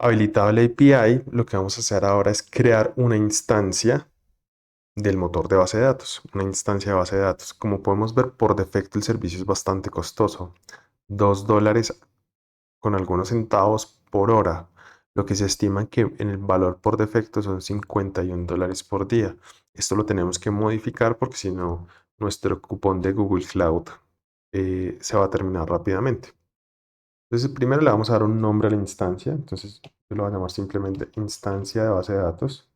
Habilitado el API, lo que vamos a hacer ahora es crear una instancia del motor de base de datos, una instancia de base de datos. Como podemos ver, por defecto el servicio es bastante costoso, $2 con algunos centavos por hora, lo que se estima que en el valor por defecto son $51 por día. Esto lo tenemos que modificar porque si no, nuestro cupón de Google Cloud se va a terminar rápidamente. Entonces, primero le vamos a dar un nombre a la instancia. Entonces, yo lo voy a llamar simplemente instancia de base de datos.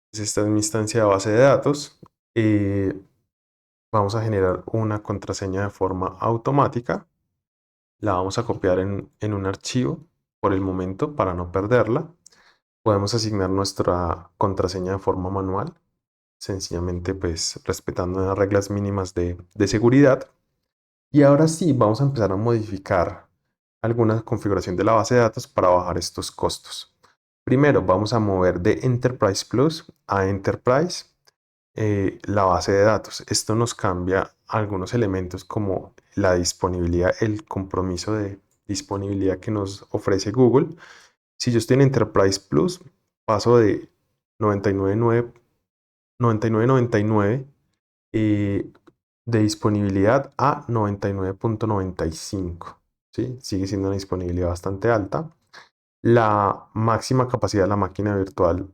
Entonces, esta es mi instancia de base de datos. Eh, Vamos a generar una contraseña de forma automática. La vamos a copiar en un archivo por el momento para no perderla. Podemos asignar nuestra contraseña de forma manual, sencillamente pues respetando las reglas mínimas de seguridad. Y ahora sí, vamos a empezar a modificar alguna configuración de la base de datos para bajar estos costos. Primero, vamos a mover de Enterprise Plus a Enterprise la base de datos. Esto nos cambia algunos elementos como la disponibilidad, el compromiso de disponibilidad que nos ofrece Google. Si yo estoy en Enterprise Plus, paso de 99.9 99.99 de disponibilidad a 99.95. ¿Sí? Sigue siendo una disponibilidad bastante alta. La máxima capacidad de la máquina virtual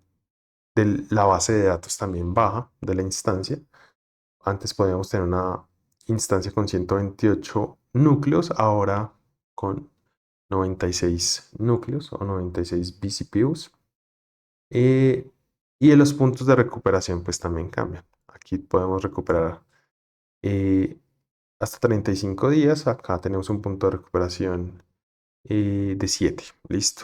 de la base de datos también baja de la instancia. Antes podíamos tener una instancia con 128 núcleos, ahora con 96 núcleos o 96 vCPUs. Y en los puntos de recuperación pues también cambian. Aquí podemos recuperar eh, hasta 35 días. Acá tenemos un punto de recuperación de 7. Listo.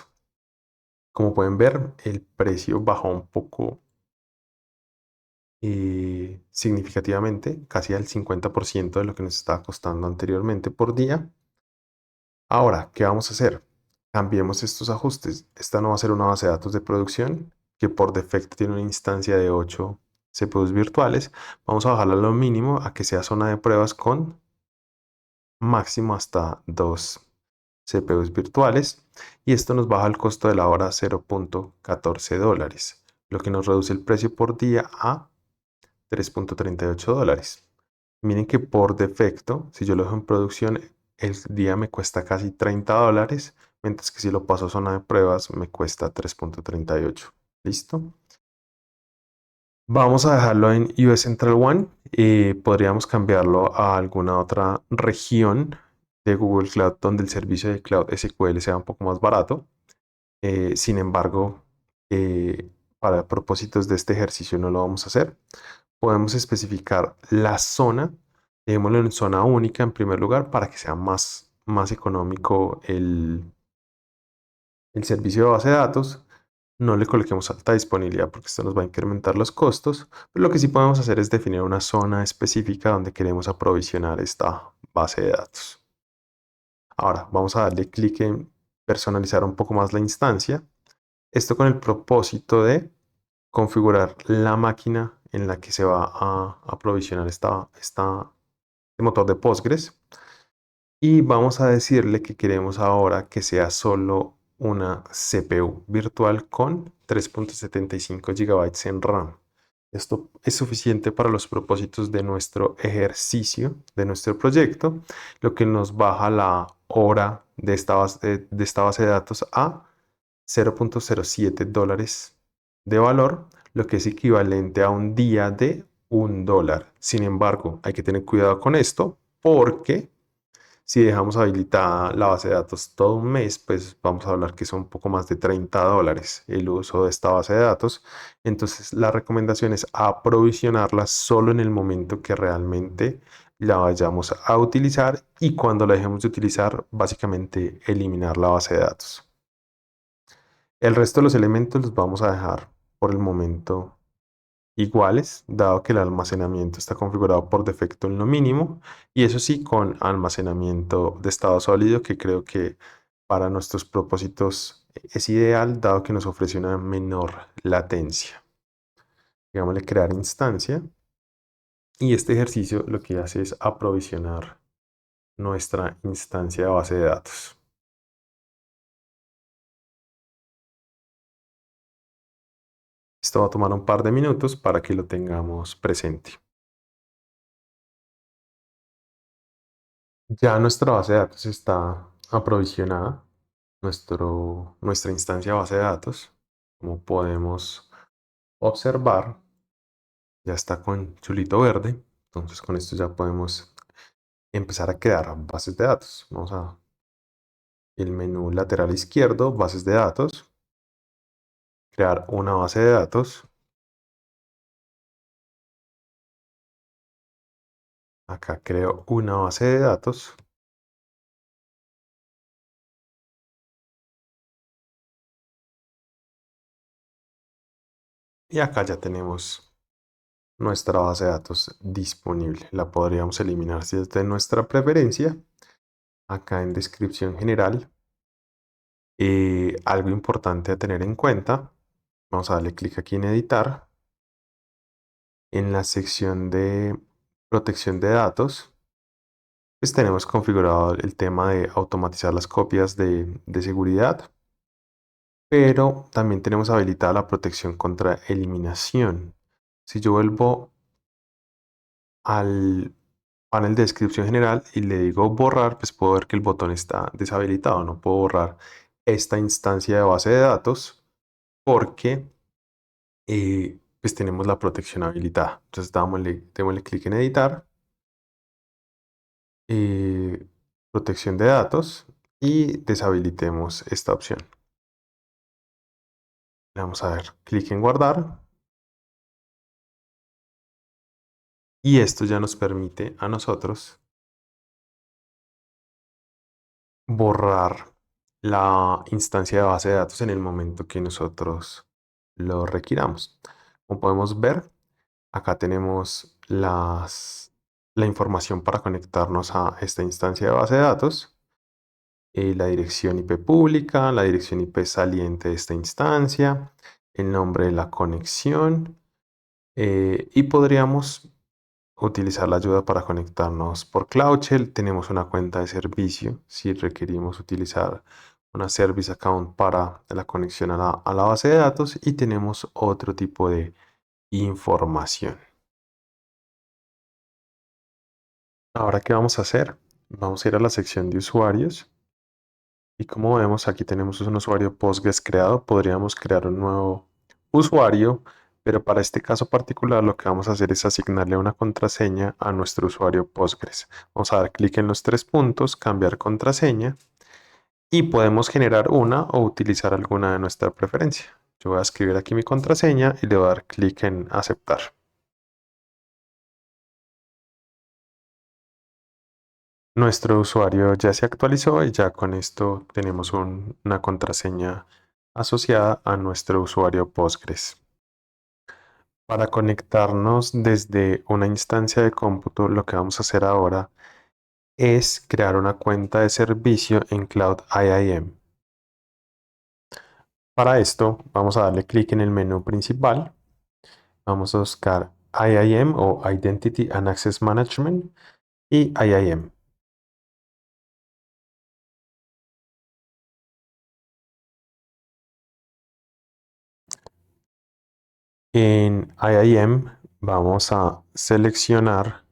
Como pueden ver, el precio bajó un poco significativamente, casi al 50% de lo que nos estaba costando anteriormente por día. Ahora, ¿qué vamos a hacer? Cambiemos estos ajustes. Esta no va a ser una base de datos de producción que por defecto tiene una instancia de 8 CPUs virtuales. Vamos a bajarla a lo mínimo a que sea zona de pruebas con máximo hasta 2 CPUs virtuales. Y esto nos baja el costo de la hora a $0.14, lo que nos reduce el precio por día a $3.38. Miren que por defecto, si yo lo dejo en producción, el día me cuesta casi $30, mientras que si lo paso a zona de pruebas me cuesta 3.38. ¿Listo? Vamos a dejarlo en US Central One. Podríamos cambiarlo a alguna otra región de Google Cloud donde el servicio de Cloud SQL sea un poco más barato. Sin embargo, para propósitos de este ejercicio no lo vamos a hacer. Podemos especificar la zona, dejémoslo en zona única en primer lugar para que sea más económico el servicio de base de datos. No le coloquemos alta disponibilidad porque esto nos va a incrementar los costos. Pero lo que sí podemos hacer es definir una zona específica donde queremos aprovisionar esta base de datos. Ahora vamos a darle clic en personalizar un poco más la instancia. Esto con el propósito de configurar la máquina en la que se va a aprovisionar este motor de Postgres. Y vamos a decirle que queremos ahora que sea solo una CPU virtual con 3.75 GB en RAM. Esto es suficiente para los propósitos de nuestro ejercicio, de nuestro proyecto, lo que nos baja la hora de esta base de datos a $0.07 de valor, lo que es equivalente a un día de $1. Sin embargo, hay que tener cuidado con esto porque si dejamos habilitada la base de datos todo un mes, pues vamos a hablar que son un poco más de $30 el uso de esta base de datos. Entonces, la recomendación es aprovisionarla solo en el momento que realmente la vayamos a utilizar y cuando la dejemos de utilizar, básicamente eliminar la base de datos. El resto de los elementos los vamos a dejar por el momento iguales, dado que el almacenamiento está configurado por defecto en lo mínimo, y eso sí, con almacenamiento de estado sólido, que creo que para nuestros propósitos es ideal, dado que nos ofrece una menor latencia. Digámosle crear instancia, y este ejercicio lo que hace es aprovisionar nuestra instancia de base de datos. Esto va a tomar un par de minutos para que lo tengamos presente. Ya nuestra base de datos está aprovisionada, nuestra instancia base de datos, como podemos observar, ya está con chulito verde. Entonces con esto ya podemos empezar a crear bases de datos. Vamos a el menú lateral izquierdo, bases de datos, crear una base de datos. Acá creo una base de datos. Y acá ya tenemos nuestra base de datos disponible. La podríamos eliminar si es de nuestra preferencia. Acá en descripción general, algo importante a tener en cuenta. Vamos a darle clic aquí en editar. En la sección de protección de datos, pues tenemos configurado el tema de automatizar las copias de seguridad, pero también tenemos habilitada la protección contra eliminación. Si yo vuelvo al panel de descripción general y le digo borrar, pues puedo ver que el botón está deshabilitado. No puedo borrar esta instancia de base de datos porque pues tenemos la protección habilitada. Entonces démosle clic en editar, eh, protección de datos y deshabilitemos esta opción. Le vamos a dar clic en guardar y esto ya nos permite a nosotros borrar la instancia de base de datos en el momento que nosotros lo requiramos. Como podemos ver, acá tenemos la información para conectarnos a esta instancia de base de datos, la dirección IP pública, la dirección IP saliente de esta instancia, el nombre de la conexión, y podríamos utilizar la ayuda para conectarnos por Cloud Shell. Tenemos una cuenta de servicio si requerimos utilizar una Service Account para la conexión a la base de datos, y tenemos otro tipo de información. Ahora, ¿qué vamos a hacer? Vamos a ir a la sección de usuarios y como vemos aquí tenemos un usuario Postgres creado. Podríamos crear un nuevo usuario, pero para este caso particular lo que vamos a hacer es asignarle una contraseña a nuestro usuario Postgres. Vamos a dar clic en los tres puntos, cambiar contraseña, y podemos generar una o utilizar alguna de nuestra preferencia. Yo voy a escribir aquí mi contraseña y le voy a dar clic en aceptar. Nuestro usuario ya se actualizó y ya con esto tenemos una contraseña asociada a nuestro usuario Postgres. Para conectarnos desde una instancia de cómputo, lo que vamos a hacer ahora es crear una cuenta de servicio en Cloud IAM. Para esto, vamos a darle clic en el menú principal. Vamos a buscar IAM o Identity and Access Management y IAM. En IAM vamos a seleccionar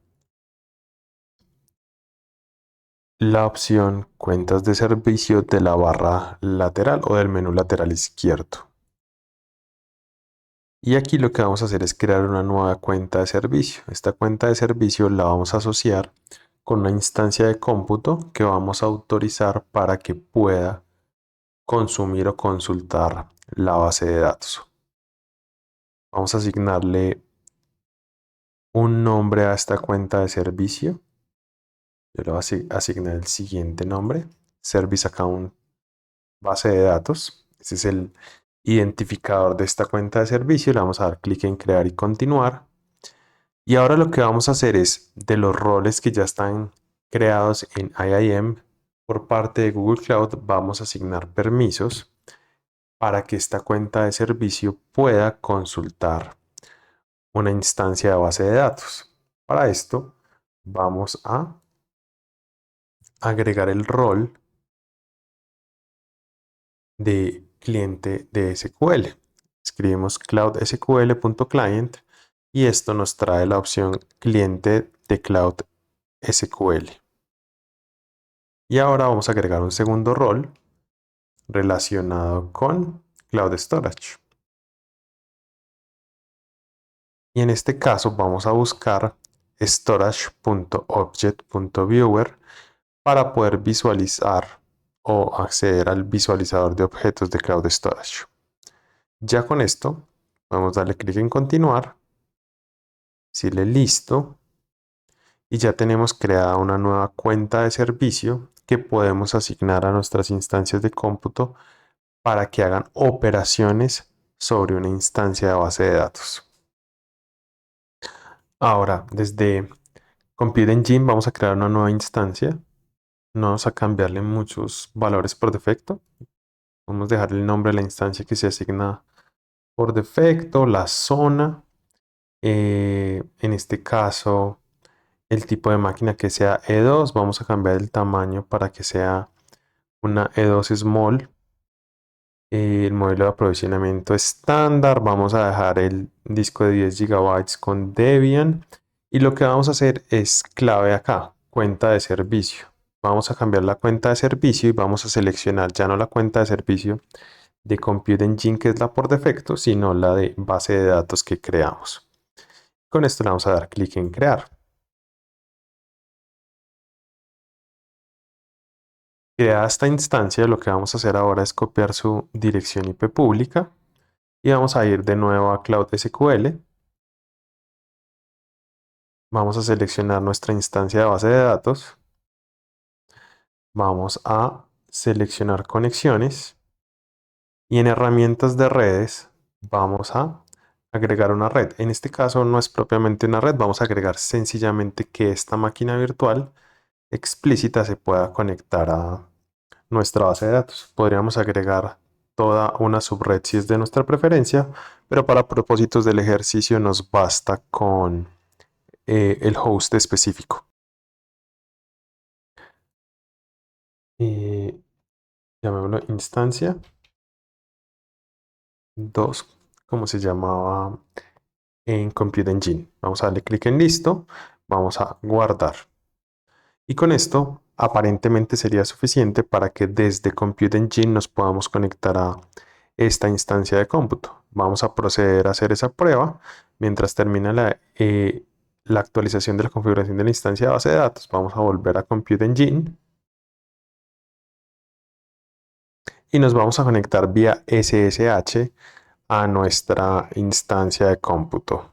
la opción cuentas de servicio de la barra lateral o del menú lateral izquierdo. Y aquí lo que vamos a hacer es crear una nueva cuenta de servicio. Esta cuenta de servicio la vamos a asociar con una instancia de cómputo que vamos a autorizar para que pueda consumir o consultar la base de datos. Vamos a asignarle un nombre a esta cuenta de servicio. Yo le voy a asignar el siguiente nombre: Service Account Base de Datos. Este es el identificador de esta cuenta de servicio. Le vamos a dar clic en crear y continuar. Y ahora lo que vamos a hacer es, de los roles que ya están creados en IAM por parte de Google Cloud, vamos a asignar permisos para que esta cuenta de servicio pueda consultar una instancia de base de datos. Para esto vamos a agregar el rol de cliente de SQL. Escribimos cloud sql.client y esto nos trae la opción cliente de cloud SQL. Y ahora vamos a agregar un segundo rol relacionado con Cloud Storage. Y en este caso vamos a buscar storage.object.viewer para poder visualizar o acceder al visualizador de objetos de Cloud Storage. Ya con esto, vamos a darle clic en continuar, decirle listo y ya tenemos creada una nueva cuenta de servicio que podemos asignar a nuestras instancias de cómputo para que hagan operaciones sobre una instancia de base de datos. Ahora, desde Compute Engine vamos a crear una nueva instancia. No vamos a cambiarle muchos valores por defecto. Vamos a dejar el nombre de la instancia que se asigna por defecto, la zona. En este caso, el tipo de máquina que sea E2. Vamos a cambiar el tamaño para que sea una E2 Small. El modelo de aprovisionamiento estándar. Vamos a dejar el disco de 10 GB con Debian. Y lo que vamos a hacer es clave acá, cuenta de servicio. Vamos a cambiar la cuenta de servicio y vamos a seleccionar ya no la cuenta de servicio de Compute Engine, que es la por defecto, sino la de base de datos que creamos. Con esto le vamos a dar clic en crear. Creada esta instancia, lo que vamos a hacer ahora es copiar su dirección IP pública y vamos a ir de nuevo a Cloud SQL. Vamos a seleccionar nuestra instancia de base de datos. Vamos a seleccionar conexiones y en herramientas de redes vamos a agregar una red. En este caso no es propiamente una red, vamos a agregar sencillamente que esta máquina virtual explícita se pueda conectar a nuestra base de datos. Podríamos agregar toda una subred si es de nuestra preferencia, pero para propósitos del ejercicio nos basta con el host específico. Eh, Llamémoslo instancia 2, como se llamaba en Compute Engine. Vamos a darle clic en listo, vamos a guardar. Y con esto aparentemente sería suficiente para que desde Compute Engine nos podamos conectar a esta instancia de cómputo. Vamos a proceder a hacer esa prueba mientras termina la actualización de la configuración de la instancia de base de datos. Vamos a volver a Compute Engine y nos vamos a conectar vía SSH a nuestra instancia de cómputo.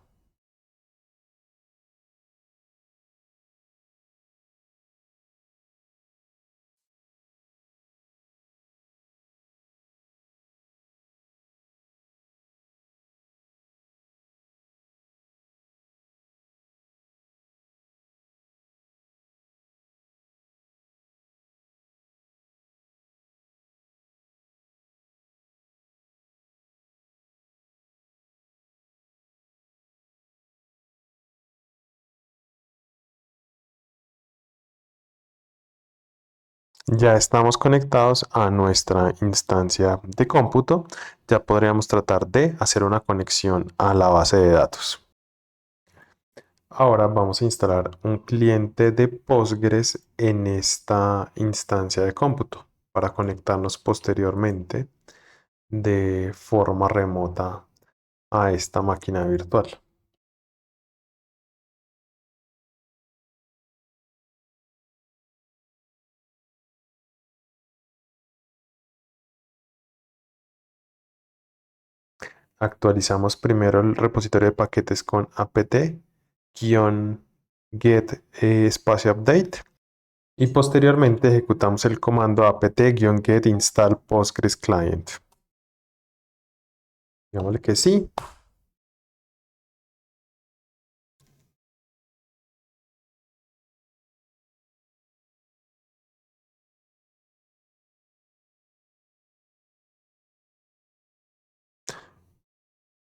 Ya estamos conectados a nuestra instancia de cómputo. Ya podríamos tratar de hacer una conexión a la base de datos. Ahora vamos a instalar un cliente de Postgres en esta instancia de cómputo para conectarnos posteriormente de forma remota a esta máquina virtual. Actualizamos primero el repositorio de paquetes con apt-get espacio update y posteriormente ejecutamos el comando apt-get install postgres client. Digámosle que sí.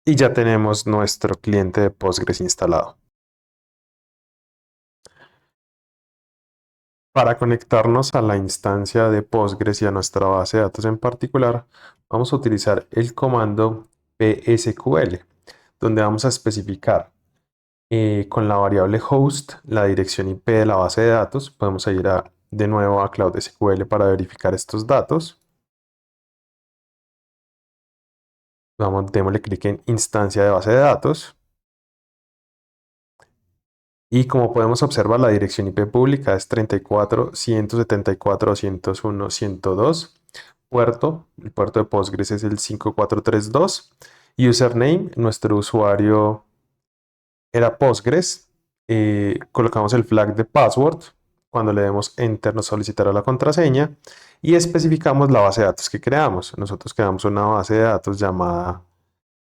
Y ya tenemos nuestro cliente de Postgres instalado. Para conectarnos a la instancia de Postgres y a nuestra base de datos en particular, vamos a utilizar el comando psql, donde vamos a especificar con la variable host la dirección IP de la base de datos. Podemos ir de nuevo a Cloud SQL para verificar estos datos. Démosle clic en instancia de base de datos. Y como podemos observar, la dirección IP pública es 34.174.201.102. El puerto de Postgres es el 5432. Username, nuestro usuario era Postgres. Colocamos el flag de password. Cuando le demos enter nos solicitará la contraseña y especificamos la base de datos que creamos. Nosotros creamos una base de datos llamada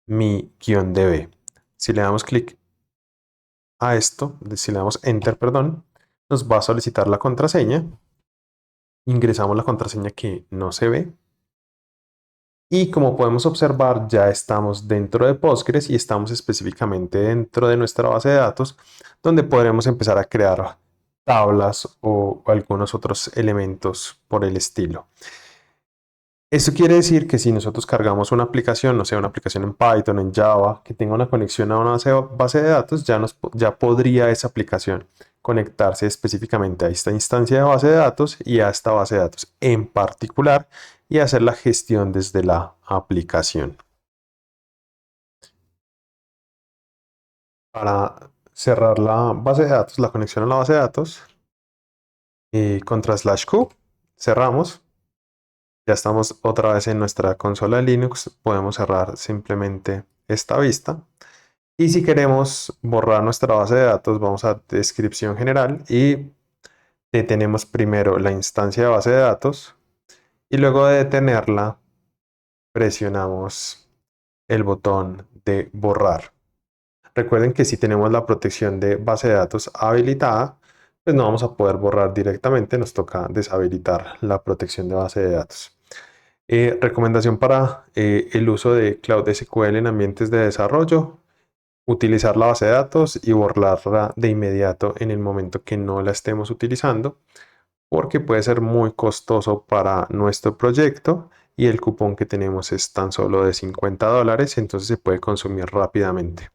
mi-db. Si le damos clic a esto, si le damos enter, perdón, nos va a solicitar la contraseña. Ingresamos la contraseña que no se ve. Y como podemos observar, ya estamos dentro de Postgres y estamos específicamente dentro de nuestra base de datos, donde podremos empezar a crear tablas o algunos otros elementos por el estilo. Esto quiere decir que si nosotros cargamos una aplicación, no sé, una aplicación en Python, en Java, que tenga una conexión a una base de datos, ya podría esa aplicación conectarse específicamente a esta instancia de base de datos y a esta base de datos en particular y hacer la gestión desde la aplicación. Para cerrar la base de datos, la conexión a la base de datos, contra /q, cerramos. Ya estamos otra vez en nuestra consola de Linux. Podemos cerrar simplemente esta vista. Y si queremos borrar nuestra base de datos, vamos a descripción general y detenemos primero la instancia de base de datos. Y luego de detenerla, presionamos el botón de borrar. Recuerden que si tenemos la protección de base de datos habilitada, pues no vamos a poder borrar directamente. Nos toca deshabilitar la protección de base de datos. Recomendación para el uso de Cloud SQL en ambientes de desarrollo: utilizar la base de datos y borrarla de inmediato en el momento que no la estemos utilizando, porque puede ser muy costoso para nuestro proyecto y el cupón que tenemos es tan solo de $50, entonces se puede consumir rápidamente.